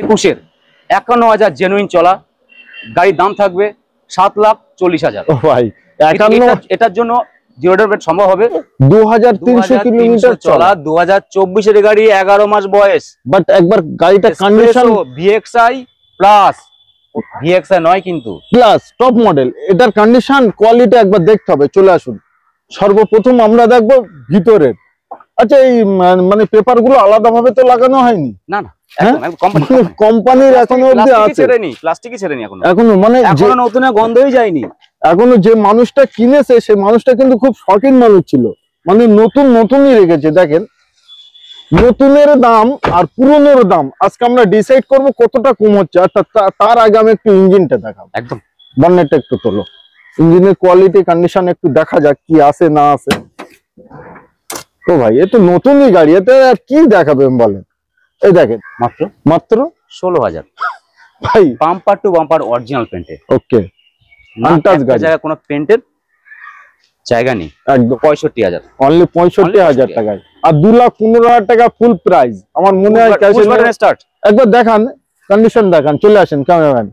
21-এর 51,000 genuine চলা গাড়ির দাম থাকবে 7,40,000। ও ভাই, এটার জন্য জিরো ডাউন পেমেন্ট সম্ভব হবে। 2300 কিলোমিটার চলা, 2024-এর গাড়ি, 11 মাস বয়স। বাট একবার গাড়িটা কন্ডিশন ভিএক্সআই প্লাস, ভিএক্সআই নয় কিন্তু প্লাস টপ মডেল, এটার কন্ডিশন কোয়ালিটি একবার দেখতে হবে। চলে আসুন, সর্বপ্রথম আমরা দেখবো ভিতরের। আচ্ছা, এই মানে পেপার গুলো আলাদা ভাবে তো লাগানো হয়নি? না না, কোম্পানির এখনো অবধি আছে, প্লাস্টিকই ছেড়েনি এখনো, মানে এখনো নতুন গন্ধই যায়নি। এখনো যে মানুষটা কিনেছে সে মানুষটা কিন্তু খুব শখিন মানুষ ছিল, মানে নতুনই রেখেছে। দেখেন, নতুনের দাম আর পুরনোর দাম আজকে আমরা ডিসাইড করব কতটা কম হচ্ছে। আর তার আগে আমি একটু ইঞ্জিনটা দেখাবো। একদম, বনেটটা একটু তোলো, ইঞ্জিনের কোয়ালিটি কন্ডিশন একটু দেখা যাক কি আছে না আছে। ও ভাই, এ তো নতুনই গাড়ি, এতে আর কি দেখাবেন বলেন। এই দেখেন, মাত্র 16,000 ভাই, বাম্পার টু বাম্পার অরিজিনাল পেন্টে। ওকে, আনটাচ গাড়ি, জায়গা কোনো পেন্টের জায়গা নেই, একদম 65,000, অনলি 65,000 টাকায়। আর 2,15,000 টাকা ফুল প্রাইস। আমার মনে হয় স্টার্ট একবার দেখান, কন্ডিশন দেখান। চলে আসেন ক্যামেরাম্যান,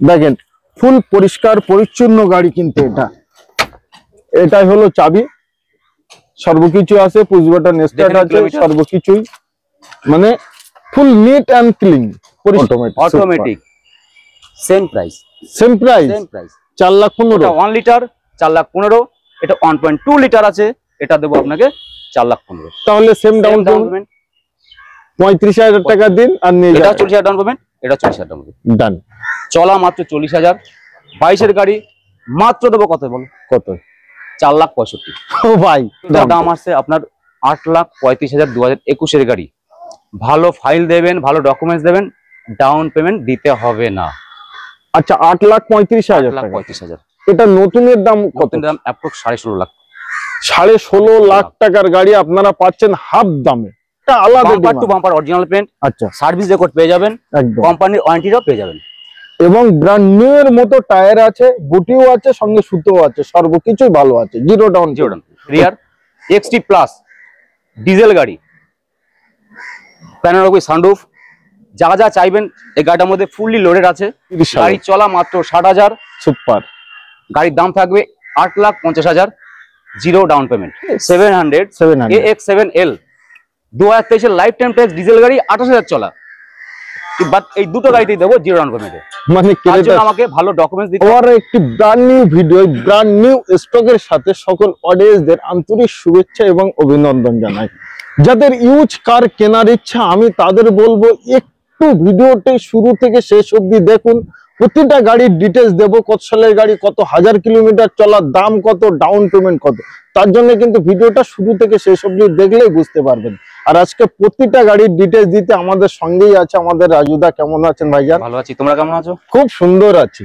দেখেন ফুল পরিষ্কার পরিচ্ছন্ন গাড়ি। কিন্তু এটাই হলো চাবি, সর্বকিছু আছে, পুশ বাটন স্টার্ট আছে, সর্বকিছুই মানে full neat and clean, automatic. Same price 4,15,000। 1 litre 4,15,000, এটা 1.2 লিটার আছে, এটা দেবো আপনাকে 4,15,000। তাহলে সেম ডাউন পেমেন্ট 35,000 টাকা দিন আর নিয়ে যান। এটা 40,000 ডাউন পেমেন্ট, এটা 40,000 ডাউন পেমেন্ট, ডান। চলা মাত্র 40,000, 22-এর গাড়ি মাত্র দেবো কত বলো? কত? 4,65,000। ও ভাই, এটার দাম আছে আপনার 8,35,000, 2021-এর গাড়ি। ভালো ফাইল দেবেন, ভালো ডকুমেন্টস দেবেন, ডাউন পেমেন্ট দিতে হবে না। আচ্ছা, 8,35,000 টাকা। 8,35,000। এটা নতুনের দাম কত? দাম অ্যাপ্রক্স 16.5 লাখ। 16.5 লাখ টাকার গাড়ি আপনারা পাচ্ছেন হাফ দামে। এটা আলাদা bumper to bumper original paint. আচ্ছা, সার্ভিস রেকর্ড পেয়ে যাবেন, একদম কোম্পানির ওয়ারেন্টিটাও পেয়ে যাবেন, এবং ব্র্যান্ড নিউ এর মতো টায়ার আছে, বুটিও আছে, সঙ্গে সুতোও আছে, সর্বকিছুই ভালো আছে। Zero down. Rear XT plus diesel গাড়ি, প্যানোরামিক সানরুফ, যা যা চাইবেন এই গাড়িটার মধ্যে ফুললি লোডেড আছে। গাড়ি চলা মাত্র 60,000। সুপার। গাড়ির দাম থাকবে 8,50,000, জিরো ডাউন পেমেন্ট। 700 AX7L 2023-এর লাইফ টাইম ট্যাক্স ডিজেল গাড়ি, 28,000 চলা। বাট এই দুটো গাড়িতেই দেবো জিরো ডাউন পেমেন্টে। মানে আমাকে ভালো ডকুমেন্টস দিতে হবে। একটি brand new video, brand new স্টকের সাথে সকল অডিয়েন্সদের আন্তরিক শুভেচ্ছা এবং অভিনন্দন জানাই। যাদের ইউজ কার কেনার ইচ্ছা, আমি তাদের বলবো একটু ভিডিওটি শুরু থেকে শেষ অবধি দেখুন। প্রতিটা গাড়ির ডিটেলস দেবো, কত সালের গাড়ি, কত হাজার কিলোমিটার চলা, দাম কত, ডাউন পেমেন্ট কত। তার জন্য কিন্তু ভিডিওটা শুরু থেকে শেষ অবধি দেখলেই বুঝতে পারবেন। আর আজকে প্রতিটা গাড়ির ডিটেলস দিতে আমাদের সঙ্গেই আছে আমাদের রাজুদা। কেমন আছেন ভাইজান? ভালো আছি, তোমরা কেমন আছো? খুব সুন্দর আছি।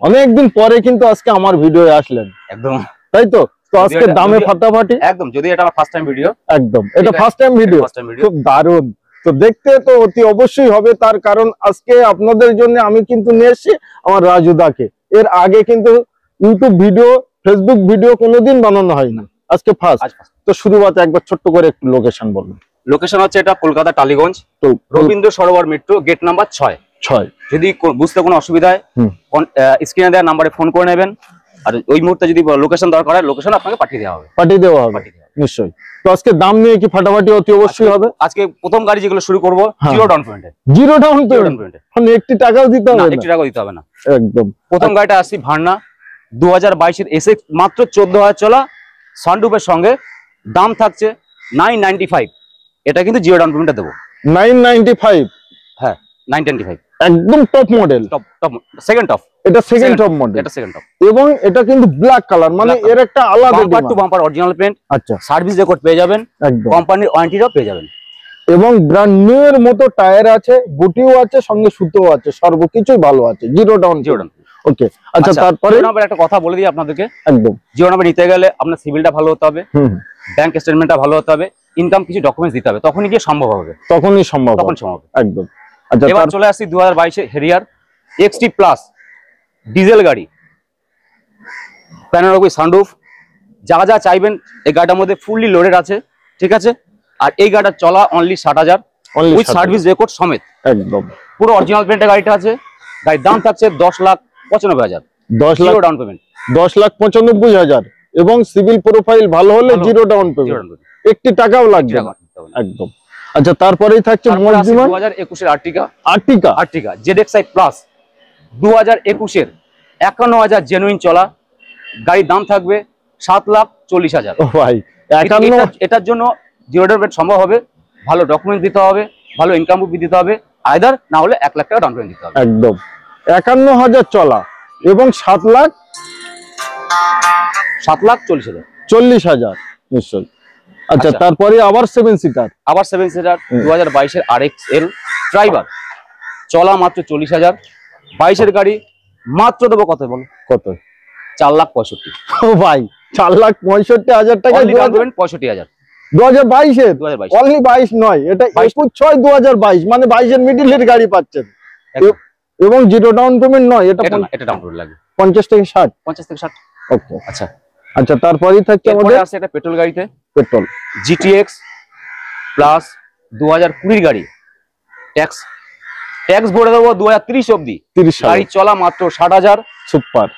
অনেকদিন পরে কিন্তু আজকে আমার ভিডিওে আসলেন, একদম তাই তো? তো আজকে দামে ফাটাফাটি, একদম। যদি এটা আমার ফার্স্ট টাইম ভিডিও, একদম এটা ফার্স্ট টাইম ভিডিও, খুব দারুণ। তো দেখতে তো অতি অবশ্যই হবে, তার কারণ আজকে আপনাদের জন্য আমি কিন্তু নিয়ে এসেছি আমার রাজুদাকে। এর আগে কিন্তু ইউটিউব ভিডিও, ফেসবুক ভিডিও কোনোদিন বানানো হয় না, আজকে ফার্স্ট। তো শুরুতে একবার ছোট্ট করে একটু লোকেশন বলুন। লোকেশন হচ্ছে এটা Kolkata Tollygunge, Rabindra Sarobar metro, gate number 6। যদি বুঝতে কোনো অসুবিধা হয় স্ক্রিনে দেওয়া নাম্বারে ফোন করে নেবেন। আর ওই মুহূর্তে যদি লোকেশন দরকার হয়, লোকেশন আপনাকে পাঠিয়ে দেওয়া হবে। নিশ্চয়ই। তো আজকে দাম নিয়ে কি ফাটাফাটি অতি অবশ্যই হবে। আজকে প্রথম গাড়ি যেগুলো শুরু করব জিরো ডাউন পেমেন্টে। জিরো ডাউন পেমেন্ট, মানে 1 টাকাও দিতে হবে না? 1 টাকাও দিতে হবে না, একদম। প্রথম গাড়িটা আসছি ভার্না 2022-এর এসএক্স, মাত্র 14,000 চলা, সানরুফের সঙ্গে। দাম থাকছে 995। এটা কিন্তু জিরো ডাউন পেমেন্টে দেবো 995। হ্যাঁ, 995 একদম top model, top second top. এটা সেকেন্ড টপ মডেল, এটা সেকেন্ড টপ, এবং এটা কিন্তু ব্ল্যাক কালার, মানে এর একটা আলাদা bumper to bumper original paint. আচ্ছা, সার্ভিস রেকর্ড পেয়ে যাবেন, একদম কোম্পানির ওয়ারেন্টিটাও পেয়ে যাবেন, এবং ব্র্যান্ড নিউ এর মতো টায়ার আছে, বুটিও আছে, সঙ্গে সুতোও আছে, সর্বকিছুই ভালো আছে। Zero down. ওকে, আচ্ছা। তারপরে একটা কথা বলে দিই আপনাদেরকে, একদম জিরো নাম্বার নিতে গেলে আপনার সিভিলটা ভালো হতে হবে, ব্যাংক স্টেটমেন্টটা ভালো হতে হবে, ইনকাম কিছু ডকুমেন্টস দিতে হবে, তখনই গিয়ে সম্ভব হবে। তখনই সম্ভব, একদম। আচ্ছা, এবার চলে আসছি 2022-এর হেরিয়ার এক্সটি প্লাস ডিজেল গাড়ি, প্যানোরামিক সানরুফ, যা যা চাইবেন এই গাড়িটার মধ্যে ফুললি লোডেড আছে, ঠিক আছে। আর এই গাড়িটা চলা অনলি 60,000, উইথ সার্ভিস রেকর্ড সমেত, একদম পুরো অরিজিনাল পেন্টের গাড়িটা আছে। গাড়ির দাম থাকছে 10,95,000, 10 লাখ ডাউন পেমেন্ট, 10,95,000 এবং সিভিল প্রোফাইল ভালো হলে জিরো ডাউন পেমেন্ট, একটি টাকাও লাগবে না একদম। আচ্ছা, তারপরেই থাকছে 2021 এর আর্টিকা ZXi প্লাস 2021 এর 51,000 জেনুইন চলা, গাড়ির দাম থাকবে 7,40,000। ও ভাই, 51 এটার জন্য জিরো ডাউন পেমেন্ট সম্ভব হবে, ভালো ডকুমেন্ট দিতে হবে, ভালো ইনকাম প্রুফ দিতে হবে, আইদার না হলে 1 লাখ টাকা ডাউন পেমেন্ট দিতে হবে। একদম 51,000 চলা এবং 7,40,000 নিশ্চয়ই। আচ্ছা, তারপরে আবার 7 সিটার 2022 এর RXL ড্রাইভার, চলা মাত্র 40,000, 22 এর গাড়ি, মাত্র দেবো কত বলো? কত? 4,65,000। ও ভাই, 4,65,000 টাকা, 65,000 2022 এর, অনলি 22 নয়, এটা 21/6/2022, মানে 22 এর মিডলের গাড়ি পাচ্ছেন এবং জিরো ডাউন পেমেন্ট নয়, এটা ডাউন পেমেন্ট লাগবে 50 থেকে 60। ওকে, আচ্ছা। তারপরেই থাকছে আমাদের এটা পেট্রোল গাড়িতে, পেট্রোল GTX প্লাস 2020 গাড়ি, ট্যাক্স ভরে দেবো 2030 অবধি, 30 গাড়ি চলা মাত্র 60,000, সুপার।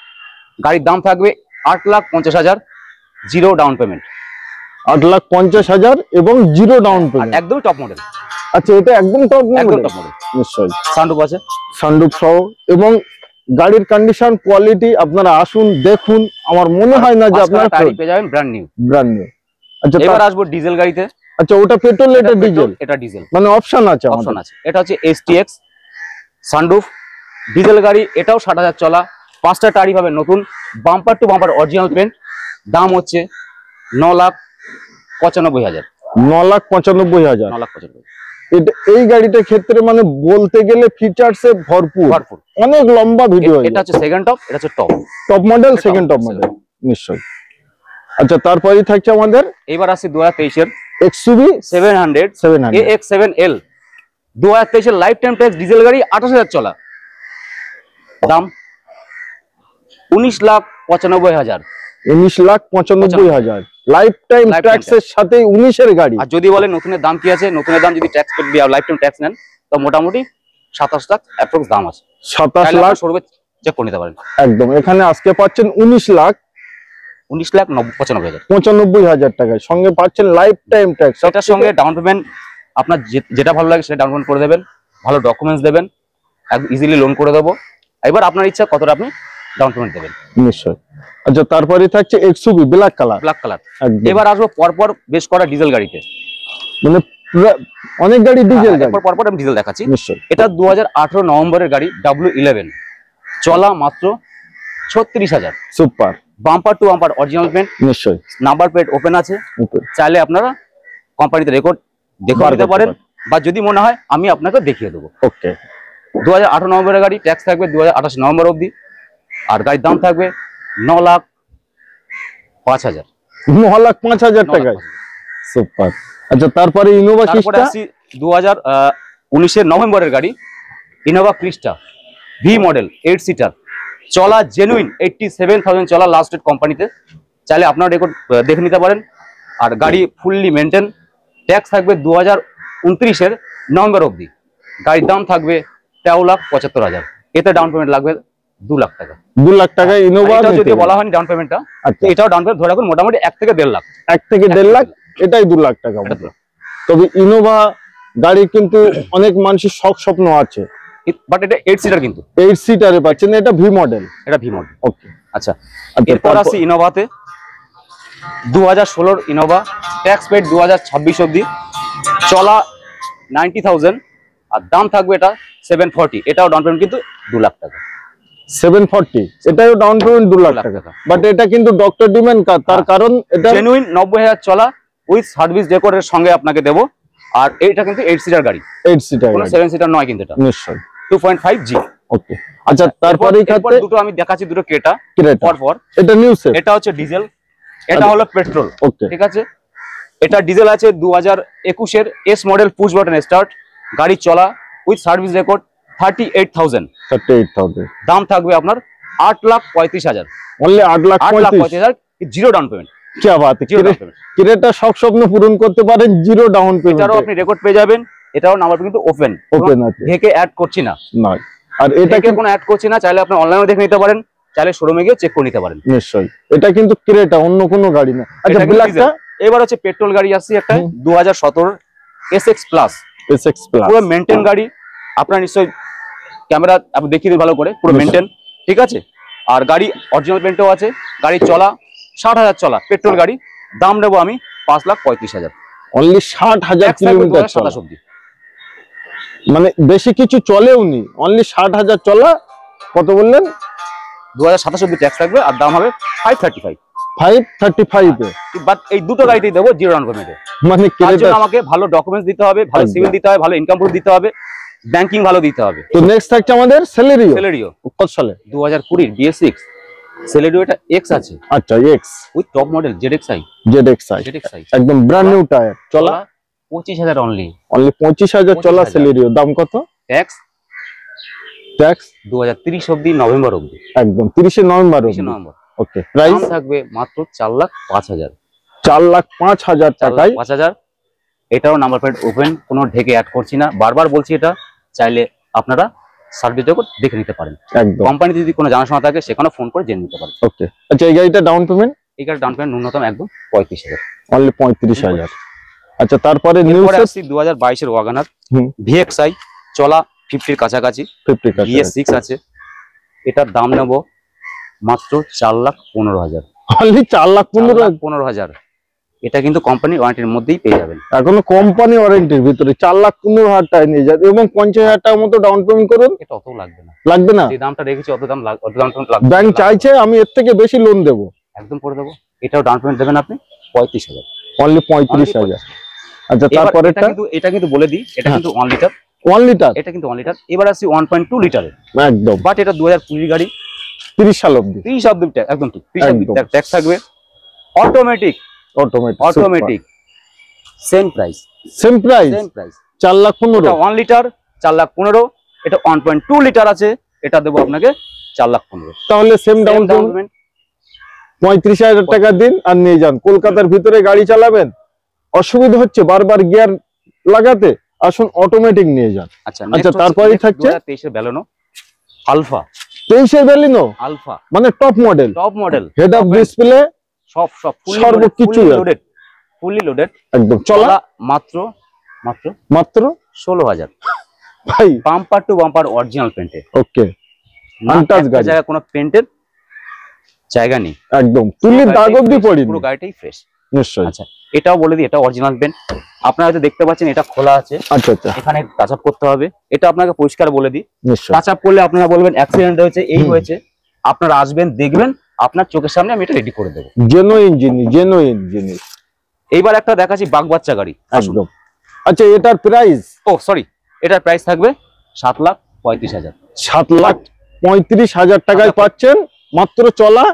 গাড়ির দাম থাকবে 8,50,000, জিরো ডাউন পেমেন্ট, 8,50,000 এবং জিরো ডাউন পেমেন্ট, একদম টপ মডেল। আচ্ছা, এটা একদম টপ মডেল নিশ্চয়ই, সানরুফ আছে, সানরুফ সহ, এবং গাড়ির কন্ডিশন কোয়ালিটি আপনারা আসুন দেখুন, আমার মনে হয় না যে আপনারা পেয়ে যাবেন ব্র্যান্ড নিউ। আচ্ছা, এবার আসবো ডিজেল গাড়িতে। আচ্ছা, ওটা পেট্রোল, এটা ডিজেল, মানে অপশন আছে। এটা হচ্ছে STX সানরুফ ডিজেল গাড়ি, এটাও 60,000 চলা, 5টা টায়ারই পাবেন নতুন, bumper to bumper original paint, দাম হচ্ছে 9,95,000। 9,95,000। এই গাড়িটার ক্ষেত্রে মানে বলতে গেলে ফিচার্সে ভরপুর, অনেক লম্বা ভিডিও। এটা হচ্ছে সেকেন্ড টপ, এটা হচ্ছে top model, second top model নিশ্চয়ই। আচ্ছা, তারপরেই থাকছে আমাদের, এবার আসছে 2023 এর XUV 700 AX7L, 2023 এর লাইফ টাইম ট্যাক্স ডিজেল গাড়ি, 28,000 চলা, দাম 19,95,000। 19,95,000 লাইফ টাইম ট্যাক্সের সাথে 19 এর গাড়ি। আর যদি বলেন নতুনের দাম কি আছে, নতুনের দাম যদি ট্যাক্স লাইফ টাইম ট্যাক্স নেন তো মোটামুটি 27 লাখ অ্যাপ্রক্স দাম আছে। 27 লাখ সরবে চেক করে নিতে পারেন একদম। এখানে আজকে পাচ্ছেন 19,95,000 টাকায়, সঙ্গে পাচ্ছেন লাইফ টাইম ট্যাক্স। এটার সঙ্গে ডাউন পেমেন্ট আপনার যেটা ভালো লাগে সেটা ডাউন পেমেন্ট করে দেবেন, ভালো ডকুমেন্টস দেবেন, ইজিলি লোন করে দেবো। এবার আপনার ইচ্ছা কতটা আপনি ডাউন পেমেন্ট দেবেন নিশ্চয়ই। আচ্ছা, তারপরে থাকছে XUV ব্ল্যাক কালার। এবার আসবো পরপর বেশ করা ডিজেল গাড়িতে, মানে অনেক গাড়ি ডিজেল গাড়ি, পরপর আমি ডিজেল দেখাচ্ছি। নিশ্চয়ই। এটা 2018 নভেম্বরের গাড়ি, W11, চলা মাত্র 36,000, super, bumper to bumper original paint, নিশ্চয়ই, নাম্বার প্লেট ওপেন আছে, চাইলে আপনারা কোম্পানিতে রেকর্ড দেখে নিতে পারেন, বা যদি মনে হয় আমি আপনাকে দেখিয়ে দেবো। ওকে, 2018 নভেম্বরের গাড়ি, ট্যাক্স থাকবে 2028 নভেম্বর অবধি, আর গাড়ির দাম থাকবে 9,05,000। 9,05,000 টাকায়, সুপার। আচ্ছা, তারপরে ইনোভা ক্রিস্টা, 2019 নভেম্বরের গাড়ি, ইনোভা ক্রিস্টা ভি মডেল, 8 সিটার, চলা জেনুইন 87,000 চলা, লাস্ট ডেট কোম্পানিতে, চাইলে আপনার রেকর্ড দেখে নিতে পারেন। আর গাড়ি ফুললি মেনটেন, ট্যাক্স থাকবে 2029 এর নভেম্বর অবধি, গাড়ির দাম থাকবে 13,75,000, এতে ডাউন পেমেন্ট লাগবে 2 লাখ টাকা। 2 লাখ টাকা ইনোভা, যদি বলা হয়নি ডাউন পেমেন্টটা, এটাও ডাউন পেমেন্ট ধরে রাখুন মোটামুটি 1 থেকে 1.5 লাখ, 1 থেকে 1.5 লাখ, এটাই 2 লাখ টাকা। তবে ইনোভা গাড়ি কিন্তু অনেক মানুষের শখ স্বপ্ন আছে, বাট এটা 8 সিটার, কিন্তু 8 সিটারে পাচ্ছেন, এটা ভি মডেল, ওকে। আচ্ছা, এরপর আসি ইনোভাতে, 2016 ইনোভা, ট্যাক্স পেড 2026 অবধি, চলা 90,000, আর দাম থাকবে এটা 740, এটাও ডাউন পেমেন্ট কিন্তু 2 লাখ টাকা। 740, এটাও ডাউন পেমেন্ট 2 লাখ টাকা, বাট এটা কিন্তু ডক্টর ডিমেন কার, তার কারণ এটা জেনুইন 90,000 চলা উইথ সার্ভিস রেকর্ডের সঙ্গে আপনাকে দেবো। আর এটা কিন্তু 8 সিটার গাড়ি, 8 সিটার, কোনো 7 সিটার নয় কিন্তু, এটা নিশ্চয়ই 2.5G। ওকে, আচ্ছা, তারপরে দুটো আমি দেখাচ্ছি, দুটো ক্রেটা পরপর। এটা নিউ সেট, এটা হচ্ছে ডিজেল, এটা হলো পেট্রোল, ওকে, ঠিক আছে। এটা ডিজেল আছে 2021 এর S model, push button start, গাড়ি চলা উইথ সার্ভিস রেকর্ড 38,000, দাম থাকবে আপনার 8,35,000, অনলি 8,35,000, জিরো ডাউন পেমেন্ট। কি বাত, ক্রেটা সব স্বপ্ন পূরণ করতে পারেন জিরো ডাউন পেমেন্ট, এটারও আপনি রেকর্ড পেয়ে যাবেন, এটাও নাম্বার কিন্তু ওপেন আছে, ঢেকে অ্যাড করছি না। নয়। আর এটাকে কোনো অ্যাড করছি না, চাইলে আপনি অনলাইনে দেখে নিতে পারেন, চাইলে শোরুমে গিয়ে চেক করে নিতে পারেন। নিশ্চয়ই, এটা কিন্তু ক্রেটা, অন্য কোনো গাড়ি না। আচ্ছা ব্ল্যাকটা এবার হচ্ছে পেট্রোল গাড়ি আসছে একটা 2017 SX প্লাস, পুরো মেইনটেইন গাড়ি। আপনার নিশ্চয়ই ক্যামেরা আপনি দেখিয়ে দিন ভালো করে, পুরো মেইনটেইন, ঠিক আছে। আর গাড়ি অরিজিনাল পেন্টও আছে, গাড়ি চলা 60,000 চলা পেট্রোল গাড়ি। দাম নেবো আমি 5,35,000, অনলি 60,000 কিলোমিটার চলা, মানে বেশি কিছু চলেও নি, অনলি 60,000 চলা। কত বললেন? 2027 অব্দি ট্যাক্স থাকবে, আর দাম হবে 535 এ। বাট এই দুটো গাড়িতেই দেবো জিরো ডাউন পেমেন্টে। মানে আমাকে ভালো ডকুমেন্টস দিতে হবে, ভালো সিভিল দিতে হবে, ভালো ইনকাম প্রুফ দিতে হবে, ব্যাংকিং ভালো দিতে হবে। তো নেক্সট থাকছে আমাদের সেলেরিও। সেলেরিও কত সালে? 2020 BS6 সেলেরিও, এটা এক্স আছে। আচ্ছা, x with top model ZXi, একদম ব্র্যান্ড নিউ টায়ার, চলা 25,000 অনলি 25,000 চলা সেলেরিও। দাম কত? ট্যাক্স 2030 অবধি, নভেম্বর অবধি, একদম 30 নভেম্বর। ওকে, প্রাইস থাকবে মাত্র 4,05,000, 4,05,000 টাকায় 5,000। এটাও নাম্বার প্লেট ওপেন, কোনো ঢেকে অ্যাড করছি না, বারবার বলছি এটা, চাইলে আপনারা সার্ভিসটা দেখে নিতে পারেন। একদম, কোম্পানি যদি কোনো জানাশোনা থাকে সেখানে ফোন করে জেনে নিতে পারেন। ওকে। আচ্ছা, এই গাড়িটা ডাউন পেমেন্ট? এই গাড়ির ডাউন পেমেন্ট ন্যূনতম একদম 35,000, অনলি 35,000। আচ্ছা, তারপরে নিউ 2022 এর ওয়াগনার VXi, চলা 50 এর কাছাকাছি, 50 BS6 আছে। এটার দাম নেব মাত্র 4,15,000, অনলি 4,15,000। এটা কিন্তু কোম্পানি ওয়ারেন্টির মধ্যেই পেয়ে যাবেন। এখনো কোম্পানি ওয়ারেন্টির ভিতরে 4,15,000 টাকা নিয়ে যাবে, এবং 50,000 টাকার মতো ডাউন পেমেন্ট করুন। এটা অত লাগবে না, লাগবে না, যে দামটা রেখেছি অত দাম লাগবে। ব্যাংক চাইছে আমি এর থেকে বেশি লোন দেবো, একদম করে দেবো। এটাও ডাউন পেমেন্ট দেবেন আপনি 35,000, অনলি 35,000। আচ্ছা, তারপরে এটা কিন্তু বলে দিই, এটা কিন্তু 1 লিটার, এটা কিন্তু 1 লিটার। এবার আসছি 1.2 লিটারে, একদম। বাট এটা 2020 গাড়ি, 30 সাল অবধি, 30 অবধি একদম ঠিক, 30 অবধি ট্যাক্স থাকবে। Automatic same price 4,15,000। 1 লিটার 4,15,000, এটা 1.2 লিটার আছে, এটা দেবো আপনাকে 4,15,000। তাহলে সেম ডাউন পেমেন্ট 35,000 টাকা দিন আর নিয়ে যান। কলকাতার ভিতরে গাড়ি চালাবেন, অসুবিধা হচ্ছে বারবার গিয়ার লাগাতে, আসুন অটোমেটিক নিয়ে যান। আচ্ছা, তারপরে থাকছে 2023 এর ব্যালেনো আলফা, 23 এর ব্যালেনো আলফা, মানে top model, head up display, সব সর্বকিছু ফুলি লোডেড, একদম চলা মাত্র 16,000 ভাই, bumper to bumper original painted. Okay, untouch গাড়ি, জায়গা কোনো পেন্টের জায়গা নেই, একদম তুলির দাগ অবধি পড়েনি, পুরো গাড়িটাই ফ্রেশ। নিশ্চয়ই। আচ্ছা, এটাও বলে দিই, এটা অরিজিনাল পেন্ট। আপনারা হয়তো দেখতে পাচ্ছেন এটা খোলা আছে, আচ্ছা আচ্ছা, এখানে টাচ আপ করতে হবে। এটা আপনাকে পরিষ্কার বলে দিই, নিশ্চয়ই। টাচ আপ করলে আপনারা বলবেন অ্যাক্সিডেন্ট হয়েছে, এই হয়েছে, আপনারা আসবেন, দেখবেন, আপনার চোখের সামনে আমি এটা রেডি করে দেবো, জেনুইন জিনিস। এইবার একটা দেখাচ্ছি বাগ বাচ্চা গাড়ি, একদম। আচ্ছা, এটার প্রাইস, এটার প্রাইস থাকবে 7,35,000, 7,35,000 টাকায় পাচ্ছেন, মাত্র চলা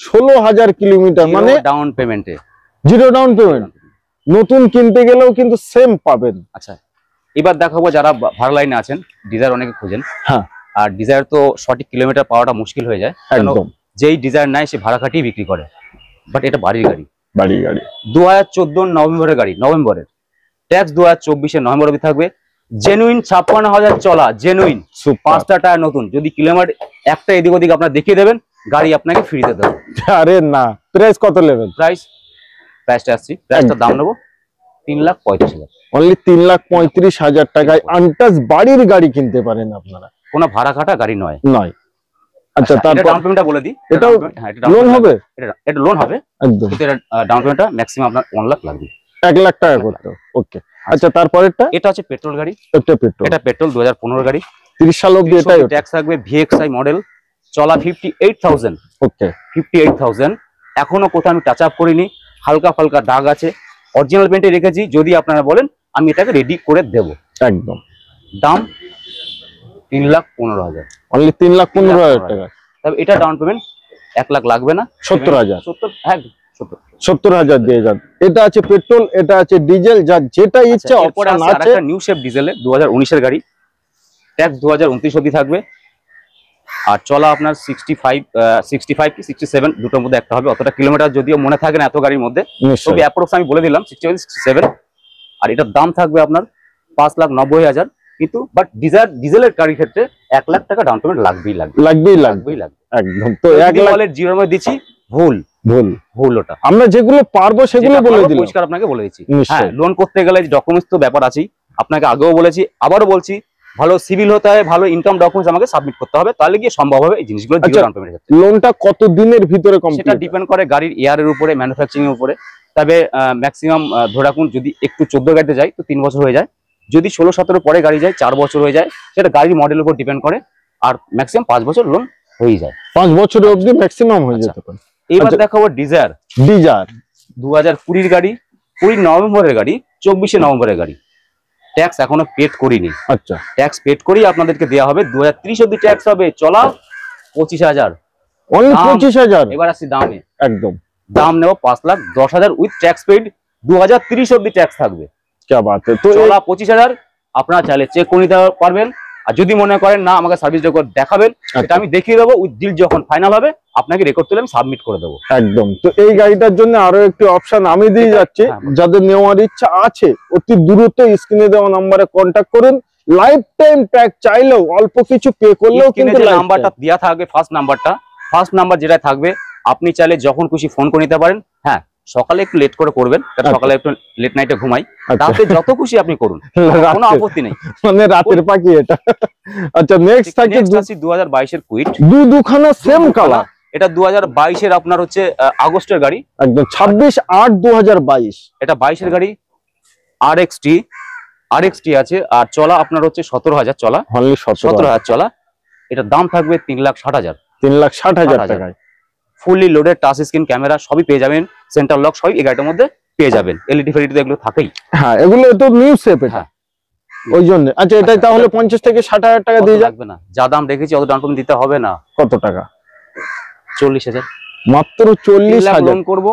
16,000 কিলোমিটার, মানে ডাউন পেমেন্টে, জিরো ডাউন পেমেন্ট। নতুন কিনতে গেলেও কিন্তু সেম পাবেন। আচ্ছা, এবার দেখাবো যারা ভাড়া লাইনে আছেন, ডিজায়ার অনেকে খোঁজেন, হ্যাঁ, আর ডিজায়ার তো সঠিক কিলোমিটার পাওয়াটা মুশকিল হয়ে যায়, একদম। যেই ডিজায়ার নাই সে ভাড়া খাটিয়ে বিক্রি করে, বাট এটা বাড়ির গাড়ি, 2014 নভেম্বরের গাড়ি, নভেম্বরের ট্যাক্স 2024 নভেম্বর অবধি থাকবে, জেনুইন 56,000 চলা, জেনুইন 5টা টায়ার নতুন। যদি কিলোমিটার একটা এদিক ওদিক আপনার দেখিয়ে দেবেন, গাড়ি আপনাকে ফ্রিতে দেবো। আরে না, প্রাইস কত নেবেন? প্রাইসটা আসছি, প্রাইসটার দাম নেবো 3,35,000, অনলি 3,35,000 টাকায় আনটাচ বাড়ির গাড়ি কিনতে পারেন আপনারা, কোনো ভাড়া খাটা গাড়ি নয়। আচ্ছা, তারপর ডাউন পেমেন্টটা বলে দিই, এটাও লোন হবে, এটা লোন হবে একদম। কিন্তু এটা ডাউন পেমেন্টটা ম্যাক্সিমাম আপনার 1 লাখ লাগবে, 1 লাখ টাকা করতে। ওকে, আচ্ছা, তারপরেরটা এটা হচ্ছে পেট্রোল গাড়ি, এটা পেট্রোল 2015 গাড়ি, 30 সাল অবধি, এটাই ট্যাক্স থাকবে, VXi মডেল, চলা 58,000, ওকে, 58,000। এখনো কোথাও আমি টাচ আপ করিনি, হালকা ফালকা দাগ আছে, অরিজিনাল পেন্টে রেখেছি। যদি আপনারা বলেন আমি এটাকে রেডি করে দেবো, একদম। দাম 3,15,000, অনলি 3,15,000 টাকা। তবে এটা ডাউন পেমেন্ট 1 লাখ লাগবে না, 70,000, 70,000 দিয়ে যান। এটা আছে পেট্রোল, এটা আছে ডিজেল, যার যেটা ইচ্ছা অপশন আছে। একটা নিউ শেপ ডিজেলে 2019 এর গাড়ি, ট্যাক্স 2029 অবধি থাকবে, আর চলা আপনার 65 কি 67 দুটোর মধ্যে একটা হবে। অতটা কিলোমিটার যদিও মনে থাকে না এত গাড়ির মধ্যে, তবে অ্যাপ্রক্স আমি বলে দিলাম 67 67। আর এটার দাম থাকবে আপনার 5,90,000, কিন্তু বাট ডিজেলের গাড়ির ক্ষেত্রে 1 লাখ টাকা ডাউন পেমেন্ট লাগবেই লাগবে একদম। তো 1 লাখ জিরোর মধ্যে দিচ্ছি, ভুল ওটা। আমরা যেগুলো পারবো সেগুলো বলে দিলাম, পরিষ্কার আপনাকে বলে দিচ্ছি। হ্যাঁ, লোন করতে গেলে ডকুমেন্টস তো ব্যাপার আছেই, আপনাকে আগেও বলেছি আবারও বলছি, ভালো সিভিল হতে হয়, ভালো ইনকাম ডকুমেন্টস আমাকে সাবমিট করতে হবে, তাহলে গিয়ে সম্ভব হবে এই জিনিসগুলো জিরো ডাউন পেমেন্টের ক্ষেত্রে। লোনটা কত দিনের ভিতরে কমপ্লিট? সেটা ডিপেন্ড করে গাড়ির এয়ারের উপরে, ম্যানুফ্যাকচারিং এর উপরে। তবে ম্যাক্সিমাম ধরে রাখুন যদি একটু 14 গাড়িতে যায় তো 3 বছর হয়ে যায়, যদি 16-17 পরে গাড়ি যায় 4 বছর হয়ে যায়, সেটা গাড়ির মডেলের উপর ডিপেন্ড করে। আর ম্যাক্সিমাম 5 বছর লোন হয়ে যায়, 5 বছরের অবধি ম্যাক্সিমাম হয়ে যেতে পারে। এবার দেখাবো ডিজায়ার 2020 গাড়ি, 20 নভেম্বরের গাড়ি, 24 নভেম্বরের গাড়ি। ট্যাক্স এখনো পেড করিনি। আচ্ছা, ট্যাক্স পেড করি আপনাদেরকে দেওয়া হবে। 2030 অবধি ট্যাক্স হবে, চলা 25,000, অনলি 25,000। এবার আসছি দামে, একদম দাম নেব 5,10,000 উইথ ট্যাক্স পেড। 2030 অবধি ট্যাক্স থাকবে। क्या बात है। তো চলা 25,000, আপনারা চাইলে চেক করে নিতে পারবেন। আর যদি মনে করেন না আমাকে সার্ভিস রেকর্ড দেখাবেন, সেটা আমি দেখিয়ে দেবো। উইথ ডিল যখন ফাইনাল হবে আপনাকে রেকর্ড তুলে আমি সাবমিট করে দেবো। একদম। তো এই গাড়িটার জন্য আরো একটি অপশন আমি দিয়ে যাচ্ছি, যাদের নেওয়ার ইচ্ছা আছে অতি দ্রুত স্ক্রিনে দেওয়া নম্বরে কন্ট্যাক্ট করুন। লাইফ টাইম ট্যাগ চাইলেও অল্প কিছু পে করলেও কিন্তু নাম্বারটা দেওয়া থাকবে, ফার্স্ট নাম্বার যেটা থাকবে, আপনি চাইলে যখন খুশি ফোন করে নিতে পারেন। হ্যাঁ, সকালে একটু লেট করে করবেন, সকালে একটু লেট নাইটে ঘুমাই, রাতে যত খুশি আপনি করুন, কোনো আপত্তি নেই, মানে রাতের পাখি এটা। আচ্ছা, নেক্সট থাকে 2022 এর কুইট, দুখানা সেম কালার। এটা 2022 এর আপনার হচ্ছে আগস্টের গাড়ি, একদম 26/8/2022। এটা 22 এর গাড়ি। RXT আছে, আর চলা আপনার হচ্ছে 17,000 চলা, 17,000 চলা। এটা দাম থাকবে 3,60,000, 3,60,000 টাকায়। Fully loaded touch screen camera সবই পেয়ে যাবেন, সেন্টার লক সবই এই গাড়িটার মধ্যে পেয়ে যাবেন। এলইডি ফেলিডি তো এগুলো থাকেই। হ্যাঁ, এগুলো তো নিউ শেপ এটা, ওই জন্য। আচ্ছা, এটাই তাহলে 50 থেকে 60,000 টাকা দিয়ে লাগবে না, যা দাম রেখেছি অত ডাউন পেমেন্ট দিতে হবে না। কত টাকা? 40,000, মাত্র 40,000 লোন করবো,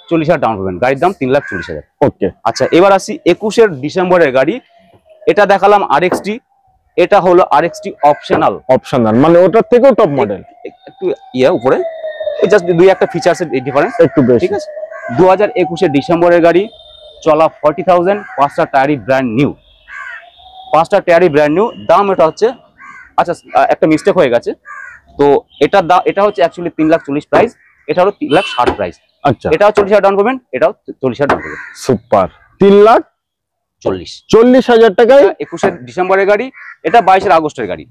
40,000 ডাউন পেমেন্ট, গাড়ির দাম 3,40,000। ওকে। আচ্ছা, এবার আসি 21 ডিসেম্বরের গাড়ি। এটা দেখালাম RXT, এটা হলো RXT অপশনাল, মানে ওটার থেকেও টপ মডেল, একটু উপরে, জাস্ট দুই একটা ফিচার্সের ডিফারেন্স একটু বেশি, ঠিক আছে। 2021 ডিসেম্বরের গাড়ি, চলা 40,000, 5টা টায়ারই ব্র্যান্ড নিউ, 5টা টায়ারই ব্র্যান্ড নিউ। দাম এটা হচ্ছে, আচ্ছা একটা মিস্টেক হয়ে গেছে, তো এটা হচ্ছে অ্যাকচুয়ালি 3,40,000 প্রাইস, এটা হলো 3,60,000 প্রাইস। আচ্ছা, এটাও 40,000 ডাউন পেমেন্ট, এটাও 40,000 ডাউন পেমেন্ট। সুপার। 3,40,000 টাকায় 21 ডিসেম্বরের গাড়ি। এটা 22 আগস্টের গাড়ি,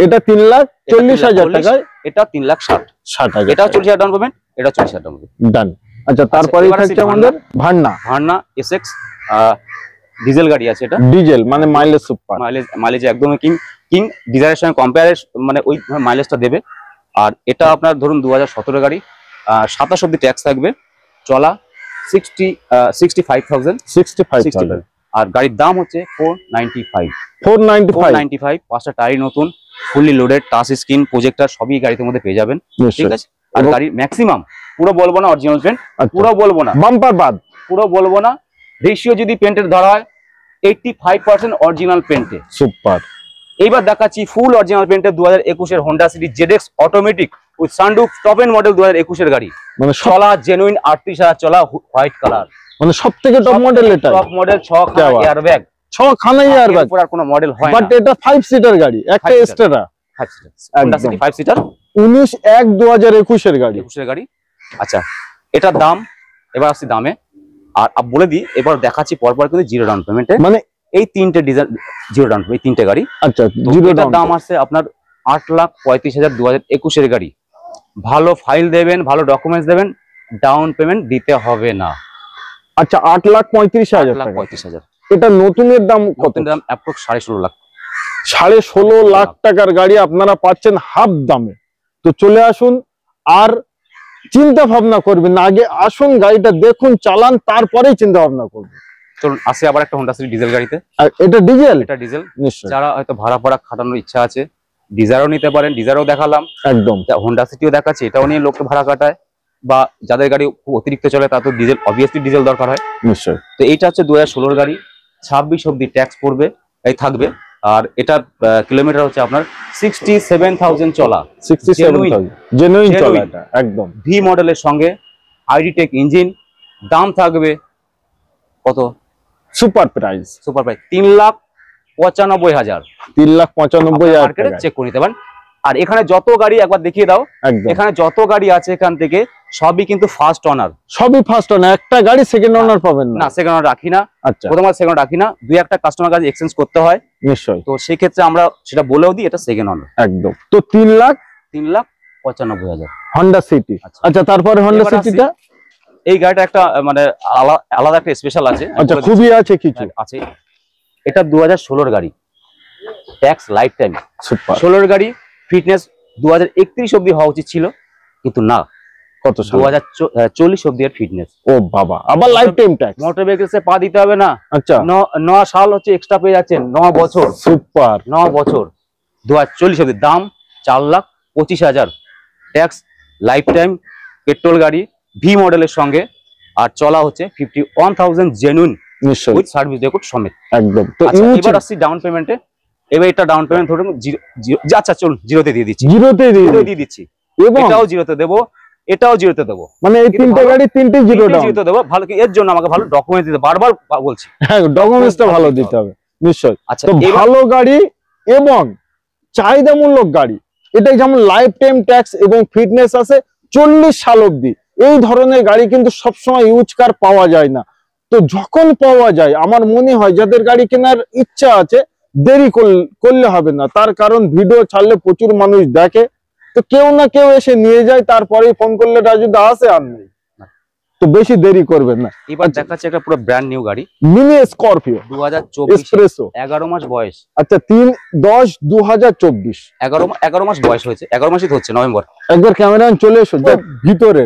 এটা 3,40,000 টাকায়, এটা 3,60,000, এটাও 40,000 ডাউন পেমেন্ট, এটা 40,000 ডাউন পেমেন্ট। ডান। আচ্ছা, তারপরে থাকছে আমাদের ভার্না SX ডিজেল গাড়ি আছে। এটা ডিজেল মানে মাইলেজ সুপার, মাইলেজ একদমই কিং ডিজায়ারের সঙ্গে কম্পেয়ারে মানে ওই মাইলেজটা দেবে। আর এটা আপনার ধরুন 2017 গাড়ি, 27 অবধি ট্যাক্স থাকবে, চলা 65,000। আর গাড়ির দাম হচ্ছে 495, 5টা টায়ার নতুন, fully loaded, touch screen, projector সবই গাড়ির মধ্যে পেয়ে যাবেন, ঠিক আছে। আর গাড়ির ম্যাক্সিমাম, পুরো বলবো না অরিজিনাল পেন্ট, পুরো বলবো না, বাম্পার বাদ পুরো বলবো না, রেশিও যদি পেন্টের ধরা হয় 85% অরিজিনাল পেন্টে। সুপার। এইবার দেখাচ্ছি ফুল অরিজিনাল পেন্টের 2021 এর Honda City ZX automatic with sunroof, top end model 2021 এর গাড়ি, মানে চলা জেনুইন 38,000 চলা, হোয়াইট কালার, মানে সবথেকে টপ মডেল। এটা টপ মডেল, 6খানা এয়ারব্যাগ, 6খানা এয়ারব্যাগ, এরপর আর কোনো মডেল হয় না। বাট এটা 5 সিটার গাড়ি, একটা extra 5 seater Honda city 5 seater, 19/1/2021 এর গাড়ি, 21 এর গাড়ি। আচ্ছা, এটার দাম, এবার আসছি দামে। আর বলে দিই, এবার দেখাচ্ছি পরপর কিন্তু জিরো ডাউন পেমেন্টে, মানে এই তিনটে ডিজাইন জিরো ডাউন পেমেন্ট, এই তিনটে গাড়ি। আচ্ছা, জিরো ডাউন দাম আসছে আপনার 8,35,000, 2021 এর গাড়ি। ভালো ফাইল দেবেন, ভালো ডকুমেন্টস দেবেন, ডাউন পেমেন্ট দিতে হবে না। আচ্ছা, 8,35,000 টাকা। 8,35,000। এটা নতুনের দাম কত? দাম অ্যাপ্রক্স 16.5 লাখ। 16.5 লাখ টাকার গাড়ি আপনারা পাচ্ছেন হাফ দামে। তো চলে আসুন, আর চিন্তা ভাবনা করবেন না, আগে আসুন, গাড়িটা দেখুন, চালান, তারপরেই চিন্তা ভাবনা করবেন। চলুন আসি আবার একটা হোন্ডা সিটি ডিজেল গাড়িতে। এটা ডিজেল? এটা ডিজেল। নিশ্চয়ই যারা হয়তো ভাড়া খাটানোর ইচ্ছা আছে, ডিজারও নিতে পারেন, ডিজারও দেখালাম, একদম হোন্ডা সিটিও দেখাচ্ছি, এটাও নিয়ে লোককে ভাড়া কাটায়, বা যাদের গাড়ি খুব অতিরিক্ত চলে তার তো ডিজেল, অবভিয়াসলি ডিজেল দরকার হয়। নিশ্চয়ই। তো এইটা হচ্ছে 2016 গাড়ি, 26 অবধি ট্যাক্স পড়বে, এই থাকবে। আর এটার কিলোমিটার হচ্ছে আপনার 67,000 চলা, 67,000 জেনুইন চলা, এটা একদম ভি মডেলের সঙ্গে আইডি টেক ইঞ্জিন। দাম থাকবে কত? Super price. 3,95,000। 3,95,000 চেক করে নিতে পারেন। আর এখানে যত গাড়ি একবার দেখিয়ে দাও, এখানে যত গাড়ি আছে এখান থেকে সবই কিন্তু ফার্স্ট অনার, সবই ফার্স্ট অনার। একটা গাড়ি সেকেন্ড অনার পাবেন না, সেকেন্ড অনার রাখি না। আচ্ছা, প্রথমবার সেকেন্ড রাখি না, দুই একটা কাস্টমার কাছে এক্সচেঞ্জ করতে হয় নিশ্চয়ই, তো সেই ক্ষেত্রে আমরা সেটা বলেও দিই এটা সেকেন্ড অনার। একদম। তো 3,95,000 হন্ডা সিটি। আচ্ছা, তারপরে হন্ডা সিটিটা, এই গাড়িটা একটা মানে আলাদা একটা স্পেশাল আছে। আচ্ছা, খুবই আছে কিছু আছে। এটা 2016 গাড়ি, ট্যাক্স লাইফ টাইম। সুপার। 16 গাড়ি, ফিটনেস 2031 অব্দি হওয়া উচিত ছিল, কিন্তু না, কত সাল? 2040 অব্দি এর ফিটনেস। ও বাবা, আবার লাইফ টাইম ট্যাক্স। মোটর ভেহিকলসে পা দিতে হবে না। আচ্ছা, 9 সাল হচ্ছে এক্সট্রা পেয়ে যাচ্ছেন, 9 বছর। সুপার। 9 বছর 2040 অব্দি, দাম 4,25,000, ট্যাক্স লাইফ টাইম, পেট্রোল গাড়ি, ভি মডেলের সঙ্গে, আর চলা হচ্ছে 51,000 জেনুইন নিশ্চয়ই, উইথ সার্ভিস রেকর্ড সমেত। একদম। তো এবার আসছি ডাউন পেমেন্টে। এবার এটা ডাউন পেমেন্ট ধরুন আচ্ছা চলুন জিরোতে দিয়ে দিচ্ছি, জিরোতে দিয়ে দিচ্ছি, এবং এটাও জিরোতে দেবো, এটাও জিরোতে দেবো। মানে এই তিনটে গাড়ি তিনটে জিরোতে দেবো। ভালো, এর জন্য আমাকে ভালো ডকুমেন্ট দিতে, বারবার বলছি, হ্যাঁ, ডকুমেন্টসটা ভালো দিতে হবে নিশ্চয়ই। আচ্ছা, তো ভালো গাড়ি এবং চাহিদামূলক গাড়ি, এটাই যেমন লাইফ টাইম ট্যাক্স এবং ফিটনেস আছে 40 সাল অবধি। এই ধরনের গাড়ি কিন্তু সবসময় ইউজ কার পাওয়া যায় না। তো যখন পাওয়া যায়, আমার মনে হয় যাদের গাড়ি কেনার ইচ্ছা আছে দেরি করলে হবে না। তার কারণ ভিডিও ছাড়লে প্রচুর মানুষ দেখে, তো কেউ না কেউ এসে নিয়ে যায়, তারপরে ফোন করলে রাজুদা আসে, আর নেই, তো বেশি দেরি করবেন না। এবার দেখাচ্ছে একটা পুরো ব্র্যান্ড নিউ গাড়ি, মিনি স্করপিও 2024 এসপ্রেসো। 11 মাস বয়স। আচ্ছা, 3/10/2024, 11 মাস বয়স হয়েছে, 11 মাসই হচ্ছে, নভেম্বর। একবার ক্যামেরা চলে এসো ভিতরে।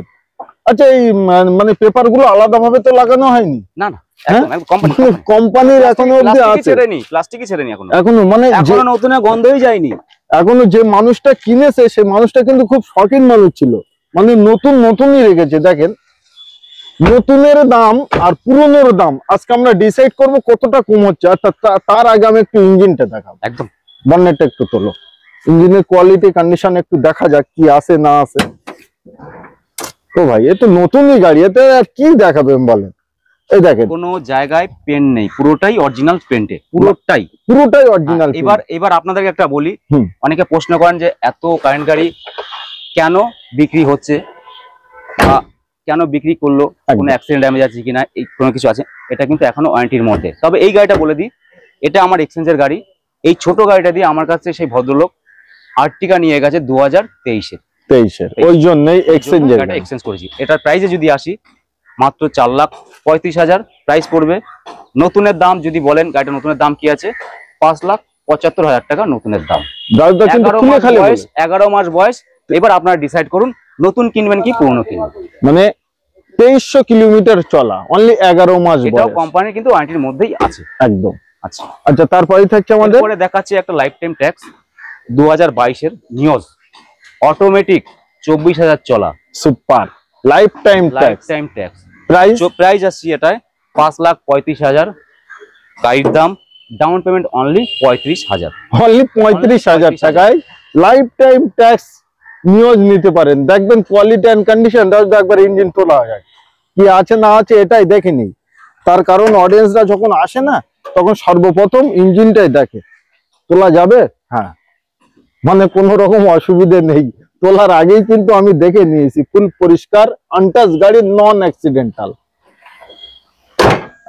আচ্ছা, এই মানে পেপার গুলো আলাদা ভাবে তো লাগানো হয়নি? না না, কোম্পানির এখনো অবধি আছে, প্লাস্টিকই ছেড়েনি এখনো, মানে এখনো নতুন গন্ধই যায়নি। এখনো যে মানুষটা কিনেছে সে মানুষটা কিন্তু খুব শখিন মানুষ ছিল, মানে নতুনই রেখেছে। দেখেন, নতুনের দাম আর পুরনোর দাম আজকে আমরা ডিসাইড করব কতটা কম হচ্ছে। আর তার আগে আমি একটু ইঞ্জিনটা দেখাবো। একদম, বনেটটা একটু তোলো, ইঞ্জিনের কোয়ালিটি কন্ডিশন একটু দেখা যাক কি আছে না আছে। ও ভাই, এ তো নতুনই গাড়ি, এতে আর কি দেখাবেন বলেন। এই দেখেন, কোনো জায়গায় পেন নেই, পুরোটাই অরিজিনাল পেন্টে, পুরোটাই অরিজিনাল। এবার আপনাদেরকে একটা বলি, অনেকে প্রশ্ন করেন যে এত কারেন্ট গাড়ি কেন বিক্রি হচ্ছে বা কেন বিক্রি করলো, কোনো অ্যাক্সিডেন্ট ড্যামেজ আছে কিনা, এই কোনো কিছু আছে। এটা কিন্তু এখনো ওয়ারেন্টির মধ্যে। তবে এই গাড়িটা বলে দিই, এটা আমার এক্সচেঞ্জের গাড়ি। এই ছোট গাড়িটা দিয়ে আমার কাছে সেই ভদ্রলোক আর্টিকা নিয়ে গেছে 2023-এর, ওই জন্যই এক্সচেঞ্জ করেছি। এটার প্রাইসে যদি আসি, মাত্র 4,35,000 প্রাইস পড়বে। নতুনের দাম যদি বলেন, গাড়িটা নতুনের দাম কি আছে, 5,75,000 টাকা নতুনের দাম। 11 মাস বয়স। এবার আপনারা ডিসাইড করুন নতুন কিনবেন কি পুরনো কিনবেন। মানে 2300 কিলোমিটার চলা, অনলি 11 মাস বয়স। এটাও কোম্পানির কিন্তু ওয়ারেন্টির মধ্যেই আছে, একদম। আচ্ছা, তারপরে থাকছে আমাদের, পরে দেখাচ্ছি একটা লাইফ টাইম ট্যাক্স 2022-এর নিওজ অটোমেটিক, 24,000 চলা, super lifetime tax. Price আসছে এটায় 5,35,000, গাড়ির দাম, ডাউন পেমেন্ট অনলি 35,000, অনলি 35,000 টাকায় লাইফ টাইম ট্যাক্স নিউজ নিতে পারেন। দেখবেন কোয়ালিটি এন্ড কন্ডিশন, একবার ইঞ্জিন তোলা যায় কি আছে না আছে এটাই দেখে নিই। তার কারণ অডিয়েন্সরা যখন আসে না, তখন সর্বপ্রথম ইঞ্জিনটাই দেখে। তোলা যাবে, হ্যাঁ, মানে কোনো রকম অসুবিধে নেই। তোলার আগেই কিন্তু আমি দেখে নিয়েছি, ফুল পরিষ্কার, আনটাচ গাড়ি, নন অ্যাক্সিডেন্টাল।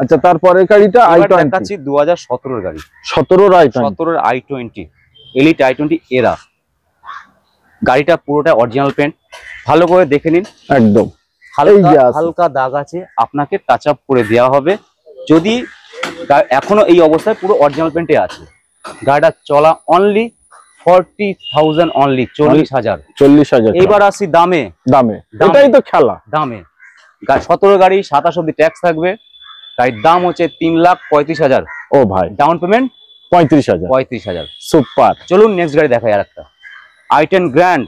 আচ্ছা, তারপরে গাড়িটা দেখাচ্ছি 2017-এর গাড়ি, 17-এর i20 এলিট i20 এরা। গাড়িটা পুরোটা অরিজিনাল পেন্ট, ভালো করে দেখে নিন। একদম হালকা দাগ আছে, আপনাকে টাচ আপ করে দেওয়া হবে। যদি এখনো এই অবস্থায় পুরো অরিজিনাল পেন্টে আছে। গাড়িটা চলা অনলি 40,000, অনলি 40,000। এবার আসি দামে, এটাই তো খেলা। দামে 17 গাড়ি 27 অব্দি ট্যাক্স থাকবে। গাড়ির দাম হচ্ছে 3,35,000। ও ভাই, ডাউন পেমেন্ট 35,000। সুপার। চলুন নেক্সট গাড়ি দেখাই। আর একটা i10 grand,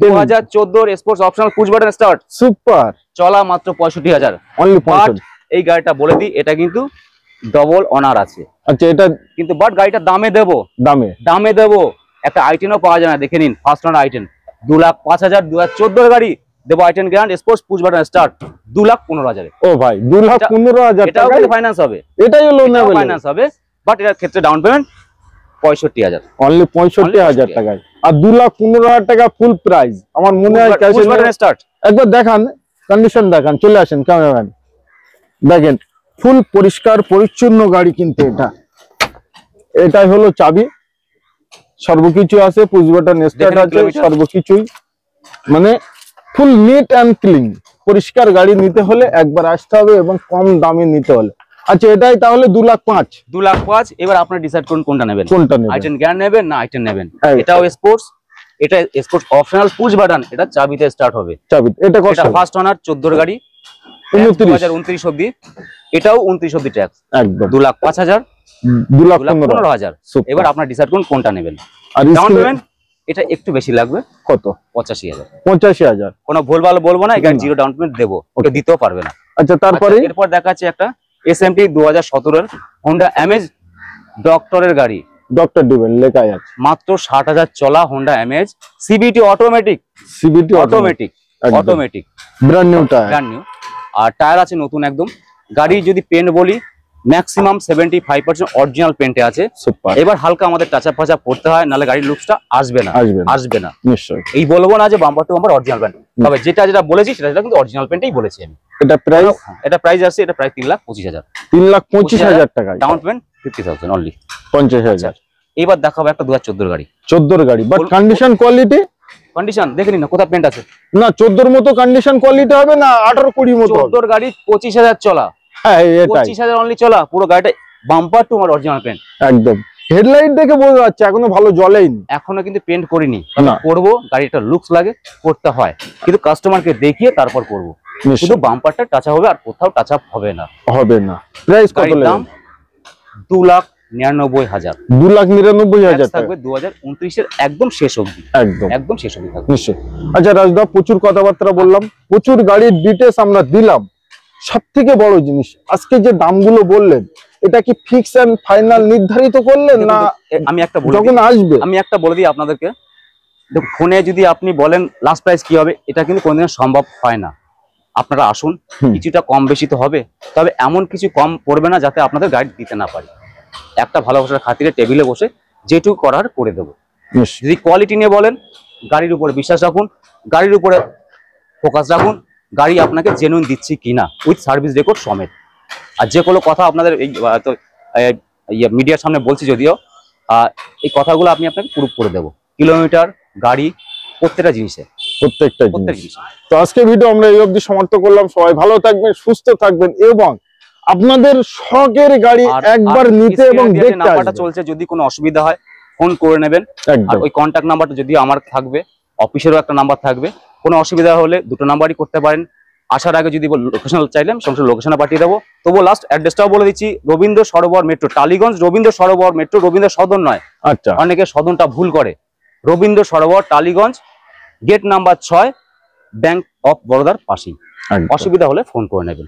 2014 sports optional push button start, super, চলা মাত্র 65,000। অনলি 65। এই গাড়িটা বলে দিই, এটা কিন্তু ডবল অনার আছে। আচ্ছা, এটা কিন্তু বাট গাড়িটা দামে দেবো একটা i10ও পাওয়া যায় না। দেখে নিন, ফার্স্ট অনার i10, 2,05,000, 2014 গাড়ি, দেবো i10 grand sports push button start 2,15,000। ও ভাই 2,15,000 এটাও টাকা কিন্তু ফাইন্যান্স হবে, এটাই হলো ফাইন্যান্স হবে, বাট এটার ক্ষেত্রে ডাউন পেমেন্ট 65,000, অনলি 65,000 টাকায়। আর 2,15,000 টাকা ফুল প্রাইস। আমার মনে হয় পুশ বাটন স্টার্ট। একবার দেখান, কন্ডিশন দেখান, চলে আসেন ক্যামেরাম্যান, দেখেন ফুল পরিষ্কার পরিচ্ছন্ন গাড়ি। কিন্তু এটাই হলো চাবি, সর্বকিছু আছে, পুশ বাটন স্টার্ট আছে, সর্বকিছুই মানে ফুল নিট অ্যান্ড ক্লিন। পরিষ্কার গাড়ি নিতে হলে একবার আসতে হবে এবং কম দামে নিতে হলে। আচ্ছা এটাই তাহলে 2,05,000। 2,05,000। এবার আপনারা ডিসাইড করুন কোনটা নেবেন, কোনটা নেবেন, i10 গ্র্যান্ড নেবেন না i10 নেবেন। এটাও স্পোর্টস, এটা স্পোর্টস অপশনাল পুশ বাটন, এটা চাবিতে স্টার্ট হবে। চাবি এটা কত? এটা ফার্স্ট ওনার 14 গাড়ি, 2029 অবধি, এটাও 29 অবধি ট্যাক্স, একদম 2,05,000, 2,15,000। এবার আপনারা ডিসাইড করুন কোনটা নেবেন। আর ডাউন পেমেন্ট এটা একটু বেশি লাগবে, কত? 85,000। 85,000 কোনো ভুলভাল বলবো না, এখানে জিরো ডাউন পেমেন্ট দেবো, ওটা দিতেও পারবে না। আচ্ছা তারপরে এরপর দেখাচ্ছি একটা SMT 2017 এর হোন্ডা অ্যামেজ ডক্টরের গাড়ি, ডক্টর ডিভেন লেখা আছে, মাত্র 60,000 চলা Honda Amaze CVT automatic, CVT automatic, automatic brand new tyre, brand new. আর টায়ার আছে নতুন একদম। গাড়ি যদি পেন্ট বলি ম্যাক্সিমাম 75% অরিজিনাল পেন্টে আছে। সুপার। এবার হালকা আমাদের টাচআপ ফাচআপ করতে হয়, নাহলে গাড়ির লুকসটা আসবে না নিশ্চয়ই। এই বলবো না যে bumper to bumper original paint, তবে যেটা বলেছি সেটা কিন্তু অরিজিনাল পেন্টই বলেছি আমি। এটা প্রাইস আছে, এটা প্রায় 3,25,000। 3,25,000 টাকা, ডাউন পেমেন্ট 50,000 অনলি, 50,000। এবার দেখাবো একটা 2014 গাড়ি, 14 গাড়ি, বাট কন্ডিশন কোয়ালিটি, কন্ডিশন দেখে নিন না কোথায় পেন্ট আছে। না 14 মতো কন্ডিশন কোয়ালিটি হবে না, 18-20 মতো। 14 গাড়ি 25,000 চলা, হ্যাঁ এটাই 25,000 অনলি চলা, পুরো গাড়িটা বাম্পার টু আমার অরিজিনাল পেন্ট। একদম হেডলাইট দেখে বোঝা যাচ্ছে এখনো ভালো জ্বলেইনি, এখনো কিন্তু পেন্ট করিনি, না করবো। গাড়িটা লুকস লাগে, করতে হয়, কিন্তু কাস্টমারকে দেখিয়ে তারপর করবো। শুধু বাম্পারটা টাচা হবে আর কোথাও টাচ আপ হবে না। প্রাইস কত? দাম 2,99,000, 2,99,000 থাকবে 2029 এর একদম শেষ অবধি, একদম শেষ অবধি থাকবে। নিশ্চয়। আচ্ছা রাজদা, প্রচুর কথাবার্তা বললাম, প্রচুর গাড়ির ডিটেলস আমরা দিলাম। সব থেকে বড় জিনিস, আজকে যে দামগুলো বললেন, এটা কি ফিক্স এন্ড ফাইনাল নির্ধারিত করলেন না আমি একটা যখন আসবে? আমি একটা বলে দিই আপনাদেরকে, ফোনে যদি আপনি বলেন লাস্ট প্রাইস কি হবে, এটা কিন্তু কোনোদিন সম্ভব হয় না। আপনারা আসুন, কিছুটা কম বেশি তো হবে, তবে এমন কিছু কম পড়বে না যাতে আপনাদের গাইড দিতে না পারি। একটা ভালোবাসার খাতিরে টেবিলে বসে যেটুকু করার করে দেবো। যদি কোয়ালিটি নিয়ে বলেন, গাড়ির উপরে বিশ্বাস রাখুন, গাড়ির উপরে ফোকাস রাখুন, গাড়ি আপনাকে জেনুইন দিচ্ছি কিনা উইথ সার্ভিস রেকর্ড সমেত। আর যে কোনো কথা আপনাদের এই মিডিয়ার সামনে বলছি যদিও, এই কথাগুলো আমি আপনাকে প্রুফ করে দেবো, কিলোমিটার, গাড়ি, প্রত্যেকটা জিনিসে, প্রত্যেকটা জিনিস। তো আজকে ভিডিও আমরা এই অবধি সমাপ্ত করলাম। সবাই ভালো থাকবেন, সুস্থ থাকবেন এবং আপনাদের শখের গাড়ি একবার নিতে এবং দেখতে নাম্বারটা চলছে, যদি কোনো অসুবিধা হয় ফোন করে নেবেন। আর ওই কন্ট্যাক্ট নাম্বারটা যদি আমার থাকবে, অফিসেরও একটা নাম্বার থাকবে, কোনো অসুবিধা হলে দুটো নাম্বারই করতে পারেন। আসার আগে যদি লোকেশন চাইলেন সমস্ত লোকেশনে পাঠিয়ে দেবো। তবুও লাস্ট অ্যাড্রেসটাও বলে দিচ্ছি, রবীন্দ্র সরোবর মেট্রো, টালিগঞ্জ রবীন্দ্র সরোবর মেট্রো, রবীন্দ্র সদন নয়। আচ্ছা, অনেকে সদনটা ভুল করে। Rabindra Sarobar, Tollygunge, gate number 6, bank of বরোদার পাশেই। অসুবিধা হলে ফোন করে নেবেন।